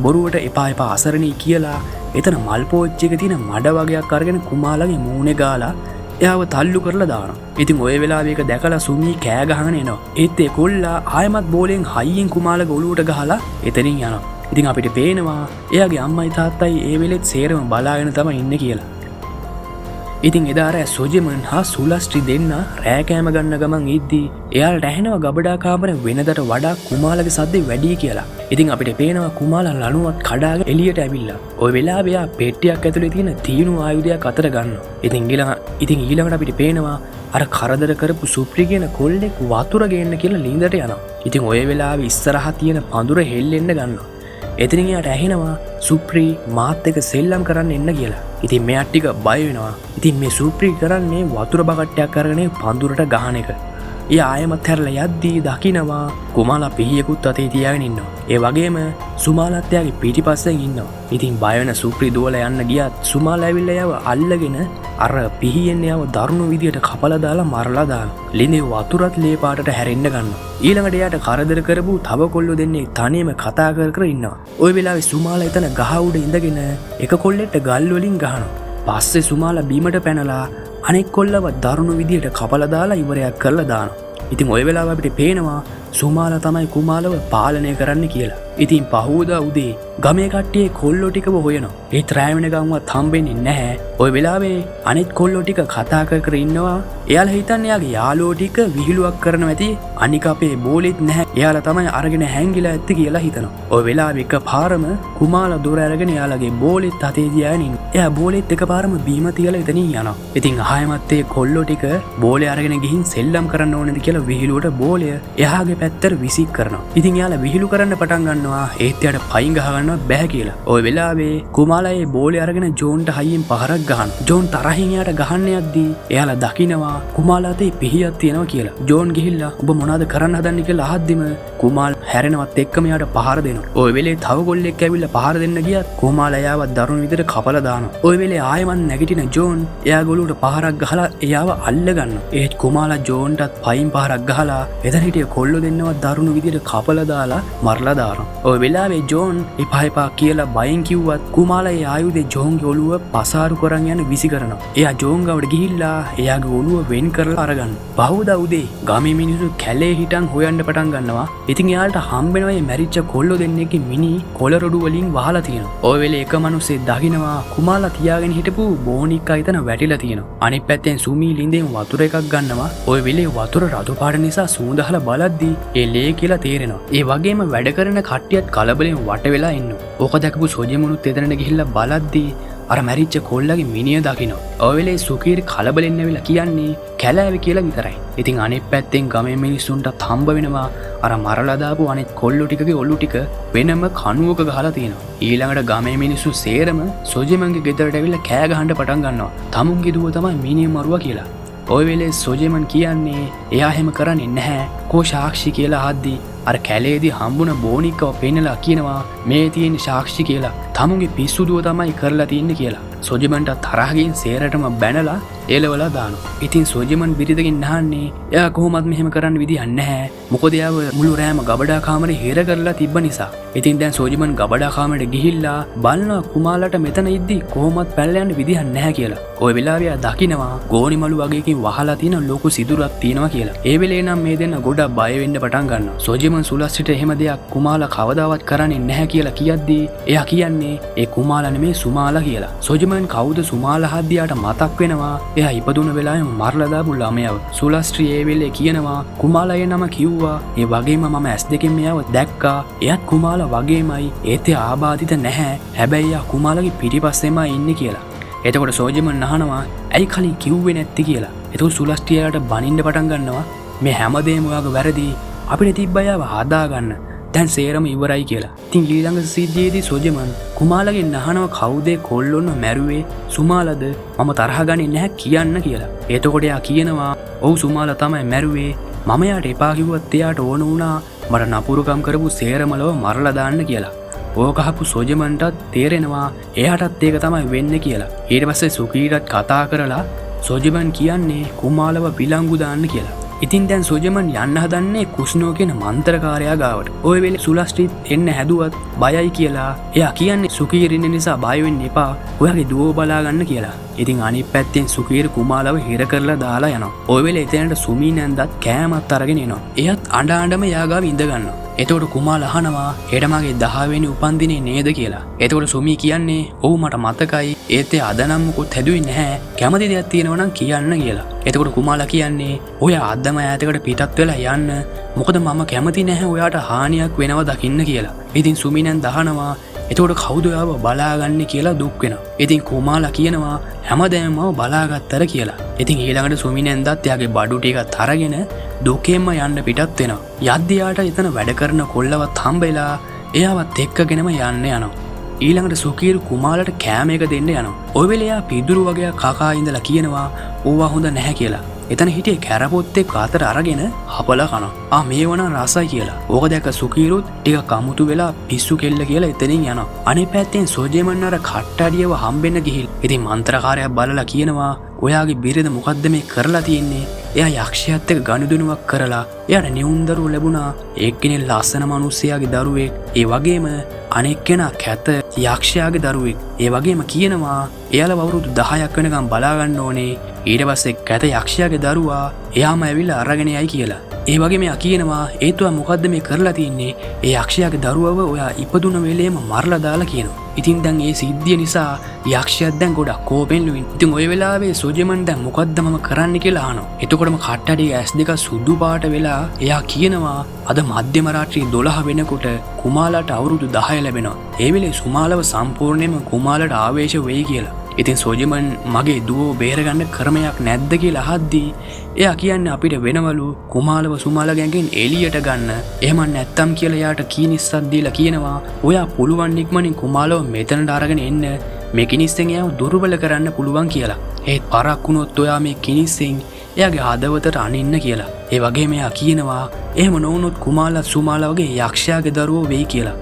S1: බොරුවට එපා අසරණී කියලා එතන මල් පෝච්චි එක තියෙන මඩ වගේක් අරගෙන කුමාලගේ මූණේ ගාලා එයාව තල්ලු කරලා දානවා. ඉතින් ওই වෙලාවේ ඒක දැකලා සුමී කෑ ගහගෙන එනවා. ඒත් ඒ කොල්ලා ආයමත් බෝලෙන් හයියෙන් කුමාලගේ ඔලුවට ගහලා එතනින් යනවා. ඉතින් අපිට පේනවා එයාගේ අම්මයි තාත්තයි ඒ වෙලෙත් සේරම බලාගෙන තමයි ඉන්නේ කියලා. ඉතින් එදා රෑ සොජිමන් හා සුලස්ටි දෙන්න රෑ කෑම ගන්න ගමන් ඉද්දී එයාලට ඇහෙනවා ගබඩා කාමරේ වෙනදට වඩා කුමාලගේ සද්දේ වැඩි කියලා. ඉතින් අපිට පේනවා කුමාලා ලණුවත් කඩාගෙන එළියට ඇවිල්ලා. ওই වෙලාවේ එයා පෙට්ටියක් ඇතුලේ තියෙන තීනු ආයුධයක් අතට ගන්නවා. ඉතින් ඊළඟට අපිට පේනවා අර කරදර කරපු සුප්‍රි කියන කොල්ලෙක් වතුර ගේන්න කියලා ලින්දට යනවා. ඉතින් ওই වෙලාවේ ඉස්සරහා තියෙන පඳුර හෙල්ලෙන්න ගන්නවා. එතනින් එයාට ඇහෙනවා සුප්‍රී මාත් එක්ක සෙල්ලම් කරන්න එන්න කියලා. ඉතින් මෙයාට ටික බය වෙනවා. ඉතින් මේ සුප්‍රී කරන්නේ වතුර බකට්ටයක් අරගෙන පඳුරට ගහන එක. ඒ ආයමත් හැරලා යද්දී දකිනවා කුමාලා පිහියකුත් අතේ තියාගෙන ඉන්නවා. ඒ වගේම සුමාලත් එයාගේ පිටිපස්සෙන් ඉන්නවා. ඉතින් බය වෙන සුප්‍රී දුවලා යන්න ගියත් සුමාලා ඇවිල්ලා යව අල්ලගෙන අර පිහියෙන් යව දරුණු විදියට කපලා දාලා මරලා දානවා. ලිනේ වතුරත් ලේ පාටට හැරෙන්න ගන්නවා. ඊළඟට එයාට කරදර කරපු තව කොල්ලෝ දෙන්නේ තනියම කතා කර කර ඉන්නවා. ওই වෙලාවේ සුමාලා එතන ගහ උඩ ඉඳගෙන එක කොල්ලෙක්ට ගල් වලින් ගහනවා. පස්සේ සුමාලා බීමට පැනලා අනෙක් කොල්ලව දරුණු විදියට කපලා දාලා ඉවරයක් කරලා දානවා. ඉතින් ওই වෙලාව අපිට පේනවා සුමාලා තමයි කුමාලව පාලනය කරන්න කියලා. ඉතින් පහුවදා උදේ ගමේ කට්ටිය කොල්ලෝ ටිකව හොයනවා. ඒත් රෑ වෙනකම්වත් හම්බෙන්නේ නැහැ. ওই වෙලාවේ අනෙක් කොල්ලෝ ටික කතා කර කර ඉන්නවා. එයාලා හිතන්නේ යාගේ යාළුවෝ ටික විහිළුවක් කරනවා ඇති. අනික අපේ බෝලෙත් නැහැ. එයාලා තමයි අරගෙන හැංගිලා ඇත්තේ කියලා හිතනවා. ওই වෙලාවේ එකපාරම කුමාලා දොර අරගෙන එයාලගේ බෝලෙත් අතේ තියාගෙන ඉන්නවා. එයා බෝලෙත් එකපාරම බීම තියලා එතනින් යනවා. ඉතින් ආයෙමත් ඒ කොල්ලෝ ටික බෝලේ අරගෙන ගිහින් සෙල්ලම් කරන්න ඕනේද කියලා විහිළුවට බෝලය එහාගේ පැත්තට විසික් කරනවා. ඉතින් එයාලා විහිළු කරන්න පටන් ගන්නවා. ඒත් එයාට පයින් ගහ ගන්න බැහැ කියලා. ওই වෙලාවේ කුමාලා ඒ බෝලේ අරගෙන ජෝන්ට හයියෙන් පහරක් ගහනවා. ජෝන් තරහින් එයාට ගහන්න යද්දී එයාලා දකිනවා කුමාලා අතේ පිහියක් තියෙනවා කියලා. ජෝන් ගිහිල්ලා ඔබ මොනවද කරන්න හදන්නේ කියලා අහද්දිම කුමාල් හැරෙනවත් එක්කම එයාට පහර දෙනවා. ওই වෙලේ තව කොල්ලෙක් ඇවිල්ලා පහර දෙන්න ගියත් කුමාලා එයාව දරුණු විදිහට කපලා දානවා. ওই වෙලේ ආයෙමත් නැගිටින ජෝන් එයා ගොළුට පහරක් ගහලා එයාව අල්ල ගන්නවා. ඒත් කුමාලා ජෝන්ටත් පයින් පහරක් ගහලා එතන හිටිය කොල්ලෝ දෙන්නව දරුණු විදිහට කපලා දාලා මරලා දානවා. ওই වෙලාවේ ජෝන් එපා එපා කියලා බයෙන් කිව්වත් කුමාලා ඒ ආයුධේ ජෝන්ගේ ඔළුව පසාරු කරන් යන විසි කරනවා. එයා ජෝන් ගාවට ගිහිල්ලා එයාගේ ඔළුව වෙන් කරලා අරගන්නවා. බහුදා උදේ ගමේ මිනිස්සු කැලේ හිටන් හොයන්න පටන් ගන්නවා. ඉතින් එයාලට හම්බෙනවා මේ මැරිච්ච කොල්ලෝ දෙන්නෙක්ගේ මිනි කොළ රොඩු වලින් වහලා තියෙනවා. ওই වෙලේ එක මිනිස්සෙක් දකින්නවා කුමාලා තියාගෙන හිටපු බෝනික් අයිතන වැටිලා තියෙනවා. අනිත් පැත්තෙන් සුමී ලින්දෙන් වතුර එකක් ගන්නවා. ওই වෙලේ වතුර රතු පාට නිසා සූඳහලා බලද්දී ඒ ලේ කියලා තේරෙනවා. ඒ වගේම වැඩ කරන කට්ටියත් කලබලෙන් වට වෙලා ඉන්නවා. ඕක දැකපු සොජිමුනුත් එතනට ගිහිල්ලා බලද්දී අර මැරිච්ච කොල්ලගේ මිනිය දකිනවා. ඔය වෙලේ සුකීර් කලබලෙන් ඇවිල්ලා කියන්නේ කැලෑවි කියලා විතරයි. ඉතින් අනිත් පැත්තෙන් ගමේ මිනිස්සුන්ට හම්බ වෙනවා අර මරලා දාපු අනිත් කොල්ලෝ ටිකගේ ඔලු ටික වෙනම කණුවක ගහලා තියෙනවා. ඊළඟට ගමේ මිනිස්සු සේරම සොජිමන්ගේ ගෙදරට ඇවිල්ලා කෑ ගහන්න පටන් ගන්නවා. තමුන්ගේ දුව තමයි මිනිය මරුවා කියලා. ඔය වෙලේ සොජිමන් කියන්නේ එයා හැම කරන්නේ නැහැ. කෝ සාක්ෂි කියලා අහද්දී අර කැලේදී හම්බුන බෝනික්කව පෙන්නලා කියනවා මේ තියෙන සාක්ෂි කියලා. තමුන්ගේ පිස්සු දුව තමයි කරලා තින්නේ කියලා. සොජිමන්ට තරහකින් සේරටම බැනලා එලවලා දානවා. ඉතින් සොජිමන් බිරිඳගෙන් අහන්නේ එයා කොහොමත් මෙහෙම කරන්න විදිහක් නැහැ. මොකද එයාව මුළු රෑම ගබඩා කාමරේ හිර කරලා තිබ්බ නිසා. ඉතින් දැන් සොජිමන් ගබඩා කාමරේට ගිහිල්ලා බලනවා කුමාලට මෙතන ඉද්දි කොහොමත් පැනලා යන්න විදිහක් නැහැ කියලා. ওই වෙලාවේ එයා දකිනවා ගෝණි මලු වගේකින් වහලා තියෙන ලොකු සිදුරක් තියෙනවා කියලා. ඒ වෙලේ නම් මේ දෙන්න ගොඩක් බය වෙන්න පටන් ගන්නවා. සොජිමන් සුලස්සිට එහෙම දෙයක් කුමාලා කවදාවත් කරන්නේ නැහැ කියලා කියද්දී එයා කියන්නේ ඒ කුමාලා නෙමේ සුමාලා කියලා. සොජිමන් කවුද සුමාලා හද්දියාට මතක් වෙනවා එයා ඉපදුන වෙලාවෙම මරලා දාපු ළමයාව. සුලස්ත්‍රි ඒ වෙලේ කියනවා කුමාලාගේ නම කිව්වා. ඒ වගේම මම S2කින් මෙයාව දැක්කා. එයාත් කුමාලා වගේමයි. ඒත් එයා ආබාධිත නැහැ. හැබැයි එයා කුමාලාගේ පිටිපස්සෙමයි ඉන්නේ කියලා. එතකොට සොජිමන් අහනවා ඇයි කලින් කිව්වේ නැත්තේ කියලා. එතකොට සුලස්ත්‍රියට බනින්න පටන් ගන්නවා මේ හැමදේම ඔයාගේ වැරදි. අපිට තිබ්බයව හදාගන්න. දැන් සේරම ඉවරයි කියලා. ඉතින් ඊළඟ සිද්ධියේදී සොජිමන් කුමාලගෙන් අහනවා කවුද කොල්ලොන්න මැරුවේ සුමාලද මම තරහ ගන්නේ නැහැ කියන්න කියලා. එතකොට එයා කියනවා ඔව් සුමාලා තමයි මැරුවේ. මම යාට එපා කිව්වත් එයාට ඕන වුණා මට නපුරුකම් කරපු සේරමලව මරලා දාන්න කියලා. ඕක අහපු සොජිමන්ටත් තේරෙනවා එයාටත් ඒක තමයි වෙන්නේ කියලා. ඊට පස්සේ සුකීරත් කතා කරලා සොජිමන් කියන්නේ කුමාලව පිලංගු දාන්න කියලා. ඉතින් දැන් සොජිමන් යන්න හදන්නේ කුස්නෝ කියන මන්ත්‍රකාරයා ගාවට. ওই වෙලේ සුලස්ත්‍රිත් එන්න හැදුවත් බයයි කියලා. එයා කියන්නේ සුකීර් ඉන්න නිසා බය වෙන්න එපා. ඔයාගේ දුව බලා ගන්න කියලා. ඉතින් අනිත් පැත්තෙන් සුකීර් කුමාලව හිර කරලා දාලා යනවා. ওই වෙලේ එතනට සුමී නැන්දත් කෑමත් අරගෙන එනවා. එයත් අඬ අඬම යාගාව ඉඳ ගන්නවා. එතකොට කුමාල අහනවා හෙට මගේ 10 වෙනි උපන්දිනේ නේද කියලා. එතකොට සුමී කියන්නේ ඔව් මට මතකයි. ඒත් අද නම් මොකොත් හැදුවේ නැහැ. කැමති දෙයක් තියෙනවා නම් කියන්න කියලා. එතකොට කුමාලා කියන්නේ ඔය අදම ඈතකට පිටත් වෙලා යන්න. මොකද මම කැමති නැහැ ඔයාට හානියක් වෙනව දකින්න කියලා. ඉතින් සුමීනන් දහනවා එතකොට කවුද ඔයාව බලාගන්නේ කියලා දුක් වෙනවා. ඉතින් කුමාලා කියනවා හැමදේම මම බලාගත්තර කියලා. ඉතින් ඊළඟට සුමීනන්දත් එයාගේ බඩු ටිකත් අරගෙන දුකෙන්ම යන්න පිටත් වෙනවා. යද්දියාට එතන වැඩ කරන කොල්ලවත් හම්බෙලා එයාවත් එක්කගෙනම යන්න යනවා. ඊළඟට සුකීර් කුමාලට කෑම එක දෙන්න යනවා. ඔය වෙලේ එයා පිදුරු වගේ කකා ඉඳලා කියනවා ඕවා හොඳ නැහැ කියලා. එතන හිටියේ කැරපොත්තෙක් අතර අරගෙන හපලා කනවා. මේ වුණා රසයි කියලා. ඕක දැක සුකීරුත් ටිකක් අමුතු වෙලා පිස්සු කෙල්ල කියලා එතනින් යනවා. අනේ පැත්තෙන් සෝජිමන් අර කට්ටඩියව හම්බෙන්න ගිහින් ඉතින් මන්ත්‍රකාරයා බලලා කියනවා ඔයාගේ බිරිඳ මොකද්ද මේ කරලා තියෙන්නේ? එයා යක්ෂයාත් එක්ක ගනුදෙනුවක් කරලා එයාට නියුන්දරුව ලැබුණා. එක්කෙනෙක් ලස්සන මිනිස්සයාගේ දරුවෙක්. ඒ වගේම අනෙක් කෙනා කැත යක්ෂයාගේ දරුවෙක්. ඒ වගේම කියනවා එයාලා අවුරුදු 10ක් වෙනකම් බලා ගන්න ඕනේ. ඊට පස්සේ කැත යක්ෂයාගේ දරුවා එයාම ඇවිල්ලා අරගෙන යයි කියලා. ඒ වගේ මෙයා කියනවා ඒතුවා මොකද්ද මේ කරලා තින්නේ? ඒ යක්ෂයාගේ දරුවව ඔයා ඉපදුන වෙලේම මරලා දාලා කියනවා. ඉතින් දැන් ඒ සිද්ධිය නිසා යක්ෂයාත් දැන් ගොඩක් කෝපෙන් ලුවින්. ඉතින් ওই වෙලාවේ සෝජිමන් දැන් මොකද්ද මම කරන්න කියලා අහනවා. එතකොටම කට්ටඩියේ ඇස් දෙක සුදු පාට වෙලා එයා කියනවා අද මධ්‍යම රාත්‍රී 12 වෙනකොට කුමාලට අවුරුදු 10 ලැබෙනවා. ඒ වෙලේ සුමාලව සම්පූර්ණයෙන්ම කුමාලට ආවේශ වෙයි කියලා. ඉතින් සෝජිමන් මගේ දුවව බේරගන්න ක්‍රමයක් නැද්ද කියලා අහද්දී එයා කියන්නේ අපිට වෙනවලු කුමාලව සුමාලා ගැඟෙන් එළියට ගන්න. එහෙම නැත්තම් කියලා යාට කීනිස්සක් දීලා කියනවා ඔයා පුළුවන් ඉක්මනින් කුමාලව මෙතනට අරගෙන එන්න. මේ කිනිස්සෙන් එයාව දුර්වල කරන්න පුළුවන් කියලා. ඒත් පරක් වුණොත් ඔයා මේ කිනිස්සෙන් එයාගේ හදවතට අනින්න කියලා. ඒ වගේම එයා කියනවා එහෙම නොවුනොත් කුමාලා සුමාලා වගේ යක්ෂයාගේ දරුවෝ වෙයි කියලා.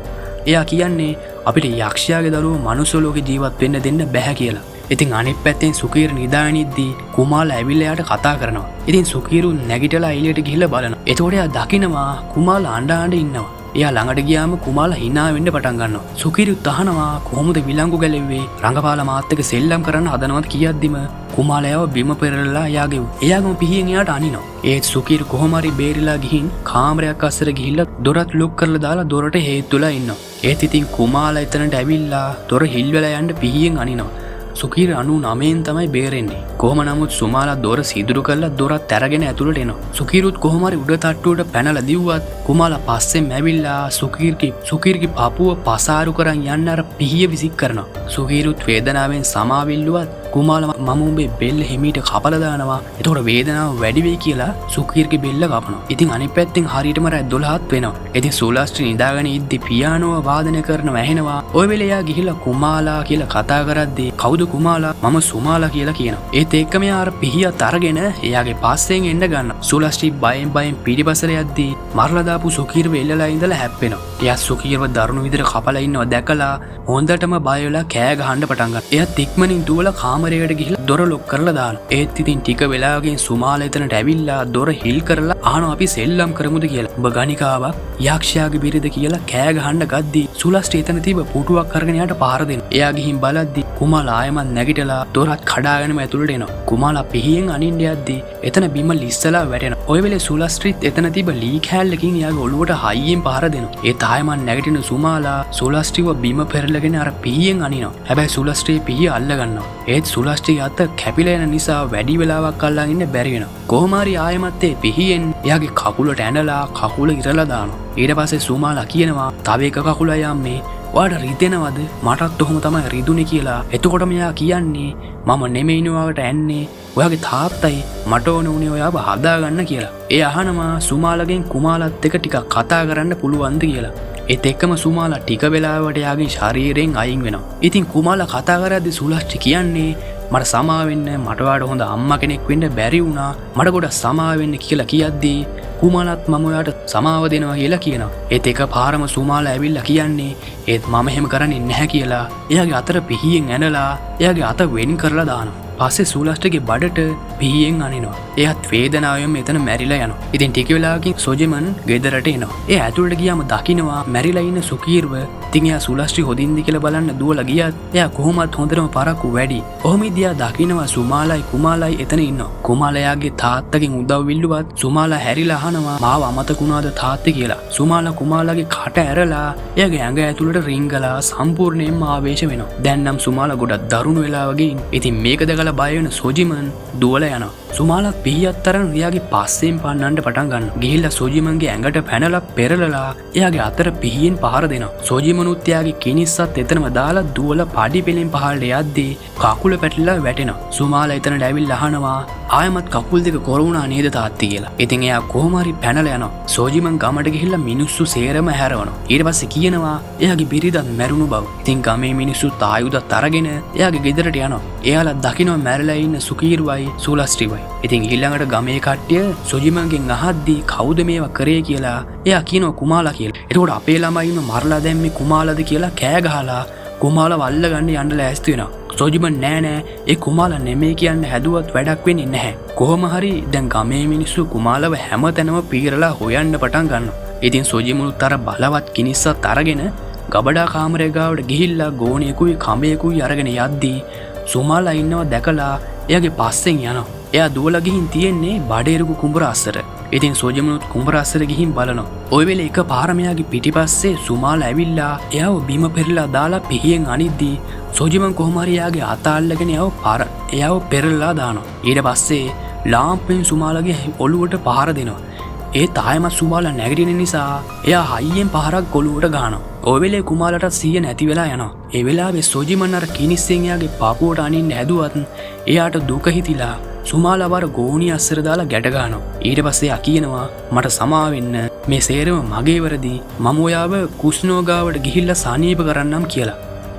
S1: එයා කියන්නේ අපිට යක්ෂයාගේ දරුවෝ මනුස්ස ලෝකේ ජීවත් වෙන්න දෙන්න බැහැ කියලා. ඉතින් අනිත් පැත්තෙන් සුකීර නිදානිද්දී කුමාලා ඇවිල්ලා යාට කතා කරනවා. ඉතින් සුකීරු නැගිටලා එළියට ගිහිල්ලා බලනවා. එතකොට එයා දකිනවා කුමාලා අඬ ඉන්නවා. එයා ළඟට ගියාම කුමාලා hina වෙන්න පටන් ගන්නවා. සුකීරුත් අහනවා කොහොමද විලංගු ගැලෙව්වේ? රංගපාලා මාත් එක්ක සෙල්ලම් කරන්න හදනවත් කියද්දිම කුමාලයාව බිම පෙරලලා එයාගේම පිහියෙන් එයාට අනිනවා. ඒත් සුකීරු කොහොම හරි බේරිලා ගිහින් කාමරයක් අස්සර ගිහිල්ලා දොරත් ලොක් කරලා දාලා දොරට හේතුලා ඉන්නවා. ඒත් ඉතින් කුමාලා එතනට ඇවිල්ලා දොර හිල් වෙලා යන්න පිහියෙන් අනිනවා. සුකීර 99න් තමයි බේරෙන්නේ. කොහොම නමුත් සුමාලා දොර සිදුරු කරලා දොරත් අරගෙන ඇතුළට එනවා. සුකීරුත් කොහොම හරි උඩ තට්ටුවට පැනලා දිව්වත් කුමාලා පස්සෙන් ඇවිල්ලා සුකීර්ගේ පපුව පසාරු කරන් යන්න අර පිහිය විසික් කරනවා. සුකීරුත් වේදනාවෙන් සමාවිල්ලුවත් කුමාලා මම උඹේ බෙල්ල හිමීට කපලා දානවා. එතකොට වේදනාව වැඩි වෙයි කියලා සුකීර්ගේ බෙල්ල කපනවා. ඉතින් අනිත් පැත්තෙන් හරියටම රෑ 12ත් වෙනවා. ඉතින් සුලාස්ට්‍රි නිදාගෙන ඉද්දි පියානෝව වාදනය කරනවා ඇහෙනවා. ওই වෙලේ එයා ගිහිල්ලා කුමාලා කියලා කතා කරද්දී කවුද කුමාලා? මම සුමාලා කියලා කියනවා. ඒත් එක්කම යාර පිහියත් අරගෙන එයාගේ පස්සෙන් එන්න ගන්නවා. සුලාස්ට්‍රි බයෙන් පිටිපසට යද්දී මරලා දාපු සුකීර්ව එල්ලලා ඉඳලා හැප්පෙනවා. එයා සුකීර්ව දරුණු විදිහට කපලා ඉන්නවා දැකලා හොඳටම බය වෙලා කෑ ගහන්න පටන් ගන්නවා. එයාත් ඉක්මනින් දුවලා කාමරයකට ගිහිල්ලා දොර ලොක් කරලා දානවා. ඒත් ඉතින් ටික වෙලාවකින් සුමාලා එතනට ඇවිල්ලා දොර හිල් කරලා අහනවා අපි සෙල්ලම් කරමුද කියලා. ඔබ ගණිකාවක් යක්ෂයාගේ බිරිඳ කියලා කෑ ගහන්න ගද්දී සුලාස්ට්‍රි එතන තිබ්බ පුටුවක් අරගෙන යාට පාර දෙනවා. එයා ගිහින් බලද්දී කුමාලා ආයමත් නැගිටලා දොරත් කඩාගෙනම ඇතුළට එනවා. කුමාලා පිහියෙන් අනින්න යද්දී එතන බිම ලිස්සලා වැටෙනවා. ඔය වෙලේ සුලාස්ට්‍රිත් එතන තිබ්බ ලී කෑල්ලකින් එයාගේ ඔළුවට හයියෙන් පාර දෙනවා. ඒ තායමත් නැගිටින සුමාලා සුලාස්ට්‍රිව බිම පෙරලගෙන අර පිහියෙන් අනිනවා. හැබැයි සුලාස්ට්‍රි පිහිය අල්ල ගන්නවා. ඒත් සුලාස්ට්‍රි අත කැපිලා යන නිසා වැඩි වෙලාවක් අල්ලන් ඉන්න බැරි වෙනවා. කොහොම හරි ආයමත් ඒ පිහියෙන් එයාගේ කකුලට ඇනලා කකුල ඉරලා දානවා. ඊට පස්සේ සුමාලා කියනවා තව එක කකුලයි යම්මේ ඔයාට රිදෙනවද? මටත් ඔහොම තමයි රිදුනේ කියලා. එතකොට මෙයා කියන්නේ මම නෙමෙයිනවාකට ඇන්නේ ඔයාගේ තාත්තයි මට ඕන උනේ ඔයාව හදාගන්න කියලා. ඒ අහනවා සුමාලගෙන් කුමාලත් එක්ක ටිකක් කතා කරන්න පුළුවන්ද කියලා. ඒත් එක්කම සුමාලා ටික වෙලාවකට යාගේ ශරීරයෙන් අයින් වෙනවා. ඉතින් කුමාලා කතා කරද්දී සුලාස්ට්‍රි කියන්නේ මට සමා වෙන්න මට වඩා හොඳ අම්මා කෙනෙක් වෙන්න බැරි වුණා. මට ගොඩක් සමා වෙන්න කියලා කියද්දී කුමාලත් මම ඔයාට සමාව දෙනවා කියලා කියනවා. ඒත් එකපාරම සුමාලා ඇවිල්ලා කියන්නේ ඒත් මම එහෙම කරන්නේ නැහැ කියලා. එයාගේ අතට පිහියෙන් ඇනලා එයාගේ අත වෙන් කරලා දානවා. පස්සේ සුලාස්ට්‍රිගේ බඩට පිහියෙන් අනිනවා. එයාත් වේදනාවෙන් එතන මැරිලා යනවා. ඉතින් ටික වෙලාවකින් සෝජිමන් ගෙදරට එනවා. ඒ ඇතුළට ගියාම දකින්නවා මැරිලා ඉන්න සුකීර්ව. ඉතින් එයා සුලාස්ට්‍රි හොදින්ද කියලා බලන්න දුවලා ගියත් එයා කොහොමත් හොඳටම පරක්කු වැඩි. ඔහොම ඉදියා දකින්නවා සුමාලයි කුමාලයි එතන ඉන්නවා. කුමාලයාගේ තාත්තගෙන් උදව් විල්ලුවත් සුමාලා හැරිලා අහනවා මාව අමතකුණාද තාත්තේ කියලා. සුමාලා කුමාලාගේ කට ඇරලා එයාගේ ඇඟ ඇතුළට රිංගලා සම්පූර්ණයෙන්ම ආවේශ වෙනවා. දැන් නම් සුමාලා ගොඩක් දරුණු වෙලා වගේ ඉන්නේ. ඉතින් මේක දැකලා බය වෙන සෝජිමන් දුවලා යනවා. සුමාලා පිහියත් අරන් රියාගේ පස්සෙන් පන්නන්න පටන් ගන්නවා. ගිහිල්ලා සෝජිමන්ගේ ඇඟට පැනලා පෙරලලා එයාගේ අතට පිහියෙන් පහර දෙනවා. සෝජිමනුත් එයාගේ කිනිස්සත් එතනම දාලා දුවලා පඩි පෙලෙන් පහළට යද්දී කකුල පැටලලා වැටෙනවා. සුමාලා එතනට ඇවිල්ලා අහනවා ආයමත් කකුල් දෙක කොරුණා නේද තාත්ති කියලා. ඉතින් එයා කොහොම හරි පැනලා යනවා. සෝජිමන් ගමට ගිහිල්ලා මිනිස්සු සේරම හැරවනවා. ඊට පස්සේ කියනවා එයාගේ බිරිඳත් මැරුණු බව. ඉතින් ගමේ මිනිස්සු ආයුධත් අරගෙන එයාගේ ගෙදරට යනවා. එයාලා දකින්න මැරලා ඉන්න සුකීරුවයි සුලාස්ට්‍රිවයි. කිව්වේ. ඉතින් ඊළඟට ගමේ කට්ටිය සොජිමන්ගෙන් අහද්දී කවුද මේවා කරේ කියලා එයා කියනවා කුමාලා කියලා. එතකොට අපේ ළමයි ඉන්න මරලා දැන් මේ කුමාලාද කියලා කෑ ගහලා කුමාලා වල්ල ගන්න යන්න ලෑස්ති වෙනවා. සොජිමන් නෑ ඒ කුමාලා නෙමෙයි කියන්න හැදුවත් වැඩක් වෙන්නේ නැහැ. කොහොම හරි දැන් ගමේ මිනිස්සු කුමාලව හැමතැනම පීරලා හොයන්න පටන් ගන්නවා. ඉතින් සොජිමුනුත් අර බලවත් කිනිස්සත් අරගෙන ගබඩා කාමරය ගාවට ගිහිල්ලා ගෝණියකුයි කඹයකුයි අරගෙන යද්දී සුමාලා ඉන්නවා දැකලා එයාගේ පස්සෙන් යනවා. එයා දුවලා ගිහින් තියෙන්නේ බඩේරුකු කුඹුර අස්සට. ඉතින් සොජිමුනුත් කුඹුර අස්සට ගිහින් බලනවා. ওই වෙලේ එක පාරම එයාගේ පිටිපස්සේ සුමාලා ඇවිල්ලා එයාව බිම පෙරලා දාලා පිහියෙන් අනිද්දී සොජිමන් කොහොම හරි එයාගේ අත අල්ලගෙන එයාව පෙරලා දානවා. ඊට පස්සේ ලාම්පෙන් සුමාලාගේ ඔළුවට පහර දෙනවා. ඒ තායමත් සුමාලා නැගිටින නිසා එයා හයියෙන් පහරක් ගොළුවට ගහනවා. ඔය වෙලේ කුමාලට සිහිය නැති වෙලා යනවා. ඒ වෙලාවේ සොජිමන් අර කිනිස්සෙන් එයාගේ පපුවට අනින්න හැදුවත් එයාට දුක හිතිලා සුමාලාවර ගෝණිය අස්සර දාලා ගැට ගන්නවා. ඊට පස්සේ එයා කියනවා මට සමා වෙන්න මේ සේරම මගේ වැරදි. මම ඔයාව කුස්නෝගාවට ගිහිල්ලා සනීප කරන්නම් කියලා.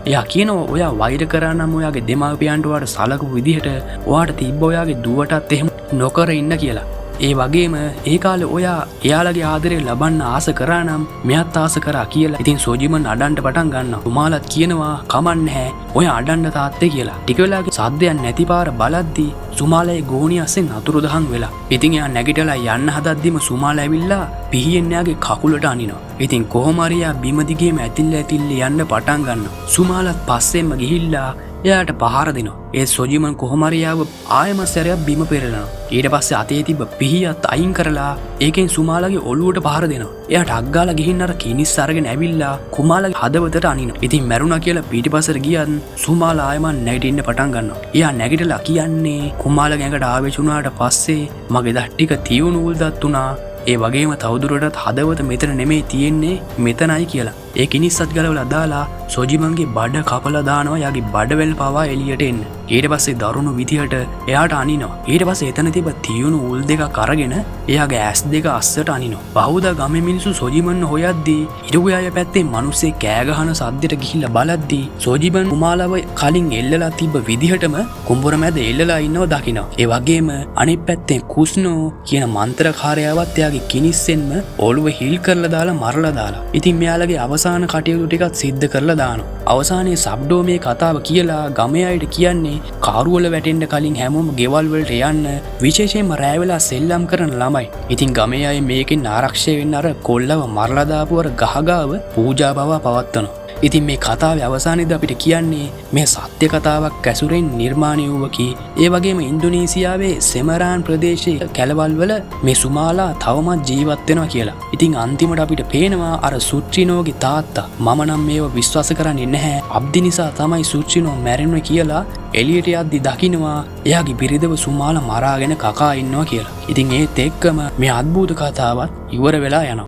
S1: එයා කියනවා ඔයා වෛර කරා නම් ඔයාගේ දෙමාපියන්ට ඔයාට සලකපු විදිහට ඔයාට තිබ්බ ඔයාගේ දුවටත් එහෙම නොකර ඉන්න කියලා. ඒ වගේම ඒ කාලේ ඔයා එයාලගේ ආදරේ ලබන්න ආස කරා නම් මෙයත් ආස කරා කියලා. ඉතින් සොජිමන් අඩන්න පටන් ගන්නවා. සුමාලත් කියනවා කමන්නේ නැහැ. ඔය අඩන්න තාත්තේ කියලා. ටික වෙලාවක සද්දයක් නැති පාර බලද්දී සුමාලේ ගෝණිය අස්සෙන් අතුරුදහන් වෙලා. ඉතින් එයා නැගිටලා යන්න හදද්දිම සුමාලා ඇවිල්ලා පිහියෙන් එයාගේ කකුලට අනිනවා. ඉතින් කොහොම හරි එයා බිම දිගේම ඇතිල්ල යන්න පටන් ගන්නවා. සුමාලත් පස්සෙන්ම ගිහිල්ලා එයාට පහර දෙනවා. ඒ සොජිමන් කොහොම හරි එයාව ආයෙමත් සැරයක් බිම පෙරලනවා. ඊට පස්සේ අතේ තිබ්බ පිහියත් අයින් කරලා ඒකෙන් සුමාලාගේ ඔළුවට පහර දෙනවා. එයාට අග්ගාලා ගිහින් අර කිනිස් අරගෙන ඇවිල්ලා කුමාලාගේ හදවතට අනිනවා. ඉතින් මැරුණා කියලා පිටිපස්සට ගියත් සුමාලා ආයෙමත් නැගිටින්න පටන් ගන්නවා. එයා නැගිටලා කියන්නේ කුමාලාගේ ඇඟට ආවේශ වුණාට පස්සේ මගේ දත් ටික තියුණු උල්දත් උනා. ඒ වගේම තවදුරටත් හදවත මෙතන නෙමෙයි තියෙන්නේ මෙතනයි කියලා. ඒ කිනිස්සත් ගලවලා දාලා සොජිමන්ගේ බඩ කපලා දානවා. යාගේ බඩවැල් පවා එළියට එන්න. ඊට පස්සේ දරුණු විදියට එයාට අනිනවා. ඊට පස්සේ එතන තිබ්බ තියුණු උල් දෙකක් අරගෙන එයාගේ ඇස් දෙක අස්සට අනිනවා. බහුදා ගමේ මිනිස්සු සොජිමන් හොයද්දී ඉරුගේ අය පැත්තේ මිනිස්සේ කෑ ගහන සද්දෙට ගිහිල්ලා බලද්දී සොජිමන් කුමාලව කලින් එල්ලලා තිබ්බ විදිහටම කුඹුර මැද එල්ලලා ඉන්නව දකිනවා. ඒ වගේම අනිත් පැත්තේ කුස්නෝ කියන මන්ත්‍රකාරයාවත් එයාගේ කිනිස්සෙන්ම ඔළුව හිල් කරලා දාලා මරලා දාලා. ඉතින් මෙයාලගේ අවසාන කටයුතු ටිකත් සිද්ධ කරලා දානවා. අවසානයේ සබ්ඩෝ මේ කතාව කියලා ගමේ අයට කියන්නේ කාරුවල වැටෙන්න කලින් හැමෝම ගෙවල් වලට යන්න, විශේෂයෙන්ම රෑ වෙලා සෙල්ලම් කරන ළමයි. ඉතින් ගමේ අය මේකෙන් ආරක්ෂා වෙන්න අර කොල්ලව මරලා දාපු අර ගහගාව පූජා බව පවත්වනවා. ඉතින් මේ කතාවේ අවසානයේදී අපිට කියන්නේ මේ සත්‍ය කතාවක් ඇසුරෙන් නිර්මාණය වූවකි. ඒ වගේම ඉන්දුනීසියාවේ සෙමරාන් ප්‍රදේශයේ කැලවල් වල මේ සුමාලා තවමත් ජීවත් වෙනවා කියලා. ඉතින් අන්තිමට අපිට පේනවා අර සුචිනෝගේ තාත්තා මම නම් මේව විශ්වාස කරන්නේ නැහැ. අබ්දි නිසා තමයි සුචිනෝ මැරෙන්නේ කියලා එළියට යද්දි දකින්නවා එයාගේ බිරිඳව සුමාලා මරාගෙන කකා ඉන්නවා කියලා. ඉතින් ඒත් එක්කම මේ අద్భుත කතාවත් ඉවර වෙලා යනවා.